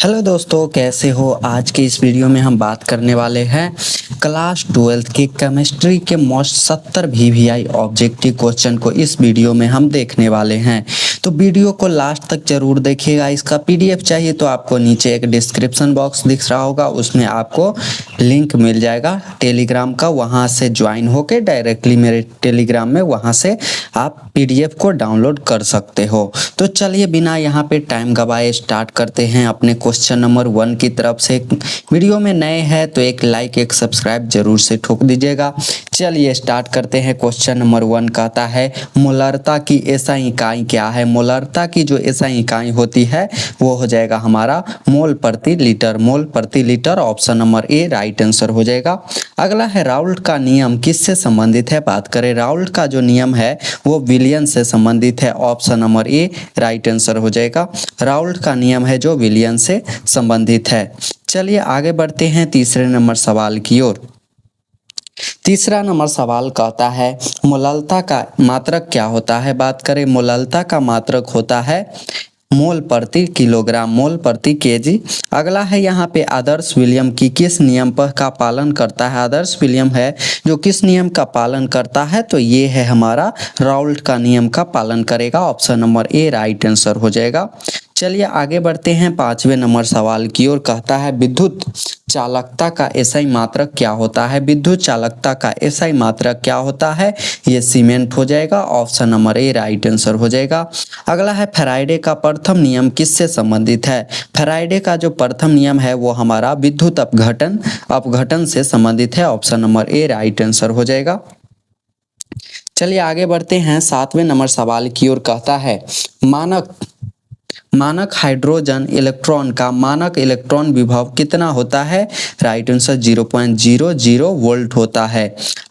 Hello दोस्तों, कैसे हो। आज के इस वीडियो में हम बात करने वाले हैं क्लास 12 की केमिस्ट्री के मोस्ट 70 वीवीआई ऑब्जेक्टिव क्वेश्चन को इस वीडियो में हम देखने वाले हैं। तो वीडियो को लास्ट तक जरूर देखिएगा। इसका पीडीएफ चाहिए तो आपको नीचे एक डिस्क्रिप्शन बॉक्स दिख रहा होगा, उसमें आपको लिंक मिल जाएगा टेलीग्राम का। वहां से ज्वाइन होके डायरेक्टली मेरे टेलीग्राम में वहां से आप पीडीएफ को डाउनलोड कर सकते हो। तो चलिए बिना यहाँ पे टाइम गवाए स्टार्ट करते हैं अपने क्वेश्चन नंबर 1 की तरफ से। वीडियो में नए हैं तो एक लाइक एक सब्सक्राइब जरूर से ठोक दीजिएगा। चलिए स्टार्ट करते हैं। क्वेश्चन नंबर 1 कहता है मोलरता की एसआई इकाई क्या है। मोलरता की जो एसआई इकाई होती है वो हो जाएगा हमारा मोल प्रति लीटर। मोल प्रति litre, option number A right answer हो जाएगा। अगला है राउल्ट का नियम किससे संबंधित है। बात करें राउल्ट का जो नियम है वो विलियन से संबंधित है। Option number A right answer हो जाएगा। राउल्ट का नियम है जो विलियन से संबंधित है। चलिए आगे बढ़ते हैं तीसरे नंबर सवाल की ओर। तीसरा नंबर सवाल कहता है मोललता का मात्रक क्या होता है। बात करें मोललता का मात्रक होता है मोल प्रति किलोग्राम, मोल प्रति केजी। अगला है यहाँ पे आदर्श विलियम की किस नियम पर का पालन करता है। आदर्श विलियम है जो किस नियम का पालन करता है, तो ये है हमारा राउल्ट का नियम का पालन करेगा। Option number A right answer हो जाएगा। चलिए आगे बढ़ते हैं पांचवें नंबर सवाल की ओर। कहता है विद्युत चालकता का एसआई मात्रक क्या होता है। विद्युत चालकता का एसआई मात्रक क्या होता है, ये सीमेंट हो जाएगा। Option number A right answer हो जाएगा। अगला है फैराडे का प्रथम नियम किससे संबंधित है। फैराडे का जो प्रथम नियम है वो हमारा विद्युत अपघटन से संबंधित है। Option number A right answer हो जाएगा। चलिए आगे बढ़ते हैं सातवें नंबर सवाल की ओर। कहता है मानक हाइड्रोजन इलेक्ट्रॉन का मानक इलेक्ट्रॉन विभव कितना होता है। राइट आंसर 0.00 वोल्ट होता है।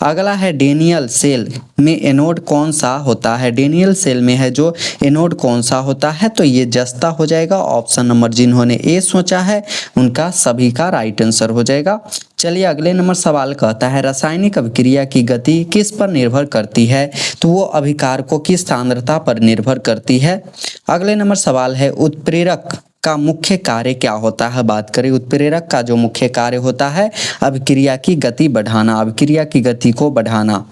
अगला है डेनियल सेल में एनोड कौन सा होता है। डेनियल सेल में है जो एनोड कौन सा होता है, तो ये जस्ता हो जाएगा। ऑप्शन नंबर जिन्होंने ए सोचा है उनका सभी का राइट आंसर हो जाएगा। चलिए अगले नंबर सवाल कहता है रासायनिक अभिक्रिया की गति किस पर निर्भर करती है, तो वो अभिकारकों की सांद्रता पर निर्भर करती है। अगले नंबर सवाल है उत्प्रेरक का मुख्य कार्य क्या होता है। बात करें उत्प्रेरक का जो मुख्य कार्य होता है अभिक्रिया की गति बढ़ाना, अभिक्रिया की गति को बढ़ाना।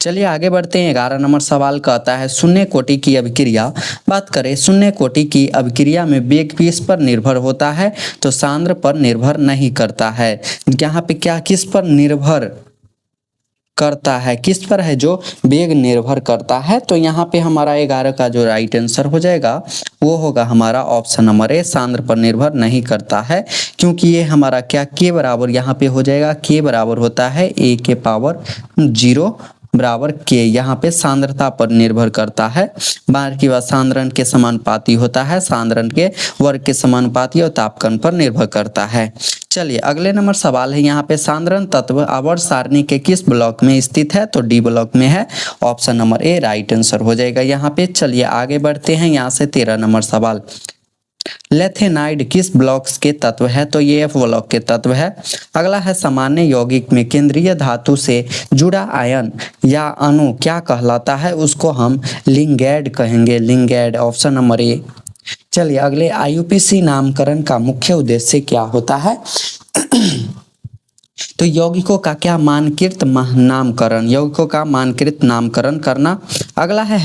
चलिए आगे बढ़ते हैं। 11 नंबर सवाल कहता है शून्य कोटि की अभिक्रिया। बात करें शून्य कोटि की अभिक्रिया में वेग किस पर निर्भर होता है, तो सांद्र पर निर्भर नहीं करता है। यहाँ पे क्या किस पर निर्भर करता है, किस पर है जो वेग निर्भर करता है, तो यहाँ पे हमारा 11 का जो राइट आंसर हो जाएगा वो होगा हमारा ऑप्शन नंबर ए सांद्र पर निर्भर नहीं करता है। क्योंकि ये हमारा क्या के बराबर यहाँ पे हो जाएगा, के बराबर होता है ए के पावर 0 बराबर के। यहाँ पे सांद्रता पर निर्भर करता है। बाकी बात सांद्रण के समानुपाती होता है, सांद्रण के वर्ग के समानुपाती और तापकन पर निर्भर करता है। चलिए अगले नंबर सवाल है यहाँ पे सांद्रण तत्व आवर्त सारणी के किस ब्लॉक में स्थित है, तो डी ब्लॉक में है। Option number A right answer हो जाएगा यहाँ पे। चलिए आगे बढ़ते हैं यहाँ से 13 नंबर सवाल। लेथेनाइड किस ब्लॉक के तत्व है, तो ये एफ ब्लॉक के तत्व है। अगला है सामान्य यौगिक में केंद्रीय धातु से जुड़ा आयन या अणु क्या कहलाता है, उसको हम लिंगैड कहेंगे, लिंगैड। Option number A. चलिए अगले आईयूपीसी नामकरण का मुख्य उद्देश्य क्या होता है, तो यौगिकों का क्या मानकृत नामकरण, यौगिकों का मानकृत नामकरण करना। अगला है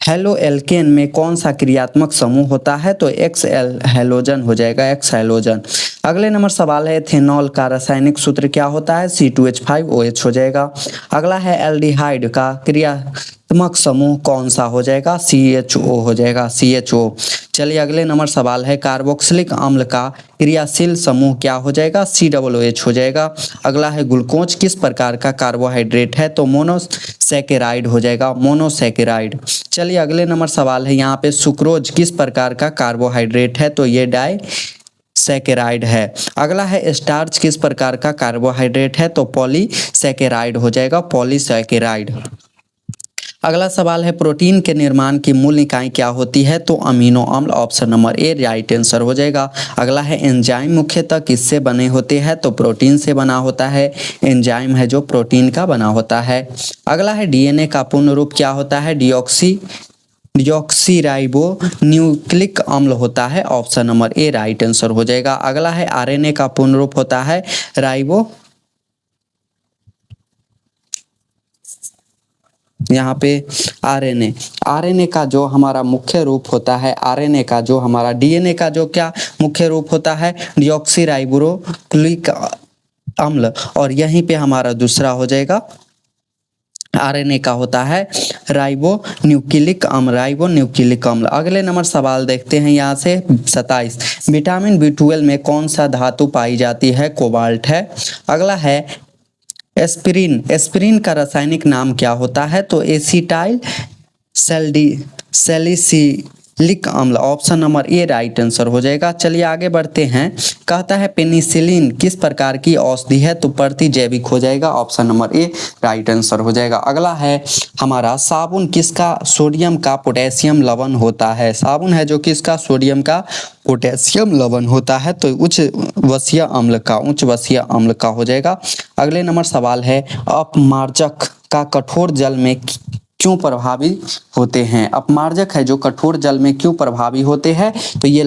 हेलो एल्केन में कौन सा क्रियात्मक समूह होता है, तो एक्स हेलोजन हो जाएगा, एक्स हेलोजन। अगले नंबर सवाल है एथेनॉल का रासायनिक सूत्र क्या होता है, C2H5OH हो जाएगा। अगला है एल्डिहाइड का क्रियात्मक समूह कौन सा हो जाएगा, CHO हो जाएगा, CHO। चलिए अगले नंबर सवाल है कार्बोक्सिलिक अम्ल का क्रियाशील समूह क्या हो जाएगा, COOH हो जाएगा। अगला है ग्लूकोज किस प्रकार का कार्बोहाइड्रेट है, तो मोनोसैकेराइड हो जाएगा, मोनोसैकेराइड। चलिए अगले नंबर सवाल है यहाँ पे सुक्रोज किस प्रकार का कार्बोहाइड्रेट है, तो ये डाइसैकेराइड है। अगला है स्टार्च किस प्रकार का कार्बोहाइड्रेट है, तो पॉलीसैकेराइड हो जाएगा, पॉलीसैकेराइड। अगला सवाल है प्रोटीन के निर्माण की मूल इकाई क्या होती है, तो अमीनो अम्ल। Option number A right answer हो जाएगा। अगला है एंजाइम मुख्यतः किससे बने होते हैं, तो प्रोटीन से बना होता है। एंजाइम है जो प्रोटीन का बना होता है। अगला है डीएनए का पूर्ण रूप क्या होता है, डीऑक्सी डिऑक्सीराइबो न्यूक्लिक अम्ल होता है, option number A right answer हो जाएगा। अगला है आरएनए का पूर्ण रूप होता है राइबो, यहाँ पे आरएनए का जो हमारा मुख्य रूप होता है, आरएनए का जो हमारा डीएनए का जो क्या मुख्य रूप होता है, डिऑक्सीराइबोन्यूक्लिक अम्ल, और यहीं पे हमारा दूसरा हो जाएगा आरएनए का होता है राइबोन्यूक्लिक अम्ल। अगले नंबर सवाल देखते हैं यहाँ से 27, विटामिन B12 में कौन सा धातु पाई जाती है, कोबाल्ट है। अगला है एस्पिरिन का रासायनिक नाम क्या होता है, तो एसिटाइल सैलिसिलिक अम्ल, option number A right answer हो जाएगा। चलिए आगे बढ़ते हैं, कहता है पेनिसिलिन किस प्रकार की औषधि है, तो प्रतिजैविक हो जाएगा, option number A right answer हो जाएगा। अगला है हमारा साबुन किसका सोडियम का पोटेशियम लवण होता है, साबुन है जो किसका सोडियम का पोटेशियम लवण होता है, तो उच्च वसीय अम्ल का हो जाएगा। अगले नंबर सवाल है अपमार्जक का कठोर जल में क्यों प्रभावी होते हैं, अपमार्जक है जो कठोर जल में क्यों प्रभावी होते हैं, तो ये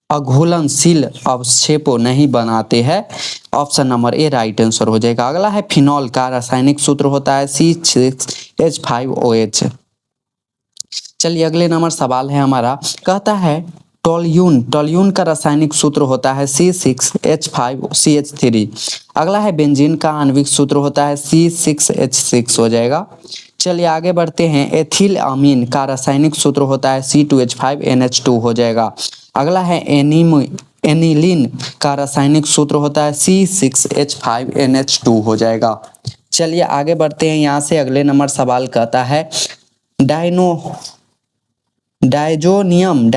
अघुलनशील अवक्षेपों नहीं बनाते हैं, option number A right answer हो जाएगा। अगला है फिनॉल का रासायनिक सूत्र होता है C6H5OH। चलिए अगले नंबर सवाल है हमारा, कहता है टोल्यून का रासायनिक सूत्र होता है C6H5CH3। अगला है बेंजीन का आणविक सूत्र होता है C6H6 हो जाएगा। चलिए आगे बढ़ते हैं, एथिल अमीन का रासायनिक सूत्र होता है C2H5NH2 हो जाएगा। अगला है एनिलीन का रासायनिक सूत्र होता है C6H5NH2 हो जाएगा। चलिए आगे बढ़ते हैं यहाँ से, अगले नंबर सवाल कहता है डाइजोनियम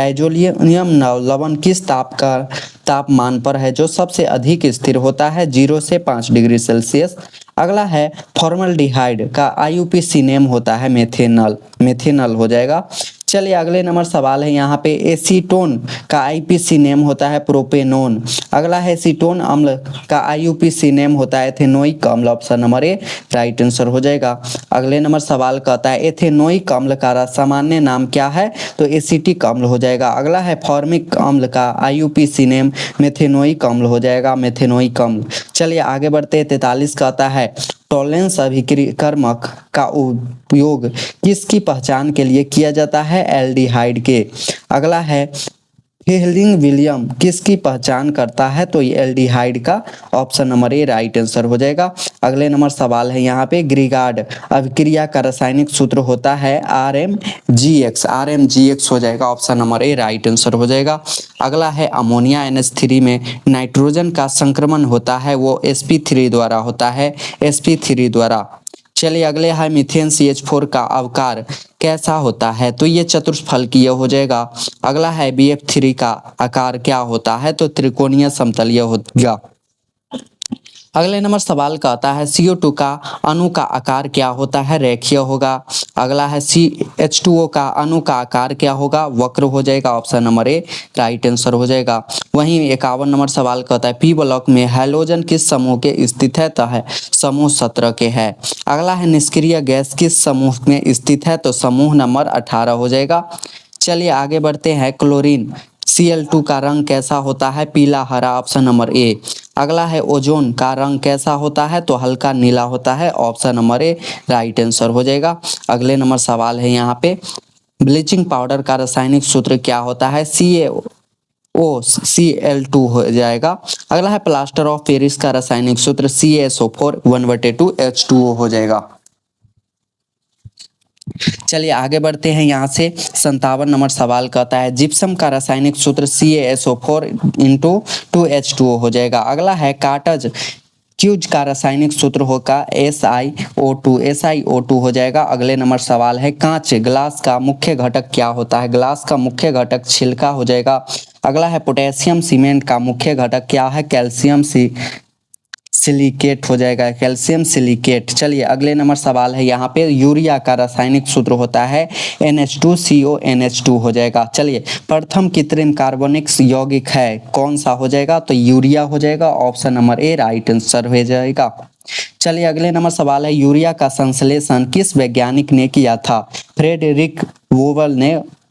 लवण किस तापमान पर है जो सबसे अधिक स्थिर होता है, 0 से 5 डिग्री सेल्सियस। अगला है फॉर्मल्डिहाइड का IUPAC नेम होता है मेथेनल हो जाएगा। चलिए अगले नंबर सवाल है यहाँ पे एसीटोन का IUPAC नेम होता है प्रोपेनोन। अगला है एसीटोन अम्ल का IUPAC नेम होता है एथेनोइक अम्ल, option number A right answer हो जाएगा। अगले नंबर सवाल कहता है एथेनोइक अम्ल का सामान्य नाम क्या है, तो एसिटिक अम्ल हो जाएगा। अगला है फॉर्मिक अम्ल का IUPAC नेम मेथेनोइक अम्ल हो जाएगा, मेथेनोइक अम्ल। चलिए आगे बढ़ते हैं, 43 कहता है टॉलेंस अभिकर्मक का उपयोग किसकी पहचान के लिए किया जाता है, एल्डिहाइड के। अगला है फिहलिंग विलियम किसकी पहचान करता है, तो ये एल्डिहाइड का, option number A right answer हो जाएगा। अगले नंबर सवाल है यहाँ पे ग्रीगार्ड अभिक्रिया का रासायनिक सूत्र होता है RMGX हो जाएगा, option number A right answer हो जाएगा। अगला है अमोनिया NH3 में नाइट्रोजन का संक्रमण होता है, वो sp3 द्वारा होता है, sp3 द्वारा। चलिए अगले है मीथेन CH4 का आकार कैसा होता है, तो ये चतुष्फलकीय हो जाएगा। अगला है BF3 का आकार क्या होता है, तो त्रिकोणीय समतलीय होगा। अगले नंबर सवाल कहता है CO2 का अणु का आकार क्या होता है, रेखीय होगा। अगला है H2O का अणु का आकार क्या होगा, वक्र हो जाएगा, option number A right answer हो जाएगा। वहीं 51 नंबर सवाल कहता है P ब्लॉक में हैलोजन किस समूह के स्थित है, तो है समूह 17 के है। अगला है निष्क्रिय गैस किस समूह में स्थित है, तो समूह नंबर 18 हो जाएगा। चलिए आगे बढ़ते हैं, क्लोरीन Cl2 का रंग कैसा होता है, पीला हरा, ऑप्शन नंबर ए। अगला है ओजोन का रंग कैसा होता है, तो हल्का नीला होता है, option number A right answer हो जाएगा। अगले नंबर सवाल है यहाँ पे ब्लीचिंग पाउडर का रासायनिक सूत्र क्या होता है, CaOCl2 हो जाएगा। अगला है प्लास्टर ऑफ पेरिस का रासायनिक सूत्र CaSO4 1/2H2O हो जाएगा। चलिए आगे बढ़ते हैं यहाँ से, 57 नंबर सवाल कहता है जिप्सम का रासायनिक सूत्र CaSO4 2H2O हो जाएगा। अगला है काटज क्यूज का रासायनिक सूत्र होगा SiO2 हो जाएगा। अगले नंबर सवाल है कांच ग्लास का मुख्य घटक क्या होता है, ग्लास का मुख्य घटक छिलका हो जाएगा। अगला है पोटेशियम सीमेंट का मुख्य घटक क्या है, कैल्शियम सिलिकेट हो जाएगा, कैल्शियम सिलिकेट। चलिए अगले नंबर सवाल है यहाँ पे यूरिया का रासायनिक सूत्र होता है NH2CONH2 हो जाएगा। चलिए प्रथम कृत्रिम कार्बनिक यौगिक है कौन सा हो जाएगा, तो यूरिया हो जाएगा, option number A right answer हो जाएगा। चलिए अगले नंबर सवाल है, यूरिया का संश्लेषण किस वैज्ञानिक ने किया था? फ्रेडरिक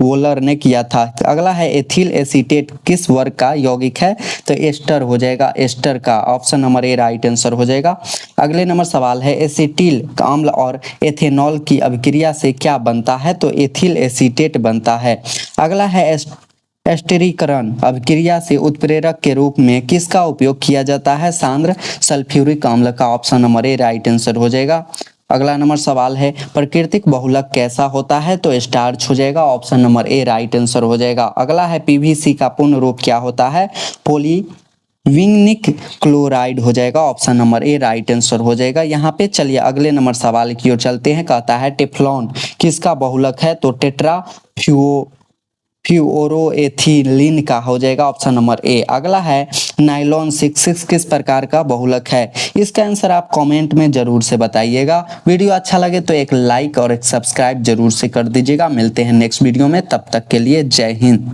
वोलर ने किया था। अगला है, एथिल एसीटेट किस वर्ग का यौगिक है? तो एस्टर हो जाएगा, एस्टर का option number A right answer हो जाएगा। अगले नंबर सवाल है, एसिटिल अम्ल और एथेनॉल की अभिक्रिया से क्या बनता है? तो एथिल एसीटेट बनता है। अगला है, एस्टरीकरण अभिक्रिया से उत्प्रेरक के रूप में किसका उपयोग किया जाता है? सांद्र सल्फ्यूरिक अम्ल का option number A right answer हो जाएगा। अगला नंबर सवाल है, प्राकृतिक बहुलक कैसा होता है? तो स्टार्च हो जाएगा, option number A right answer हो जाएगा। अगला है, पीवीसी का पूर्ण रूप क्या होता है? पॉलीविनिक क्लोराइड हो जाएगा, option number A right answer हो जाएगा यहाँ पे। चलिए अगले नंबर सवाल की ओर चलते हैं। कहता है, टेफ्लॉन किसका बहुलक है? तो टेट्रा फ्यूओरोएथिलीन का हो जाएगा, ऑप्शन नंबर ए। अगला है, नाइलॉन 66 किस प्रकार का बहुलक है? इसका आंसर आप कमेंट में जरूर से बताइएगा। वीडियो अच्छा लगे तो एक लाइक और एक सब्सक्राइब जरूर से कर दीजिएगा। मिलते हैं नेक्स्ट वीडियो में, तब तक के लिए जय हिंद।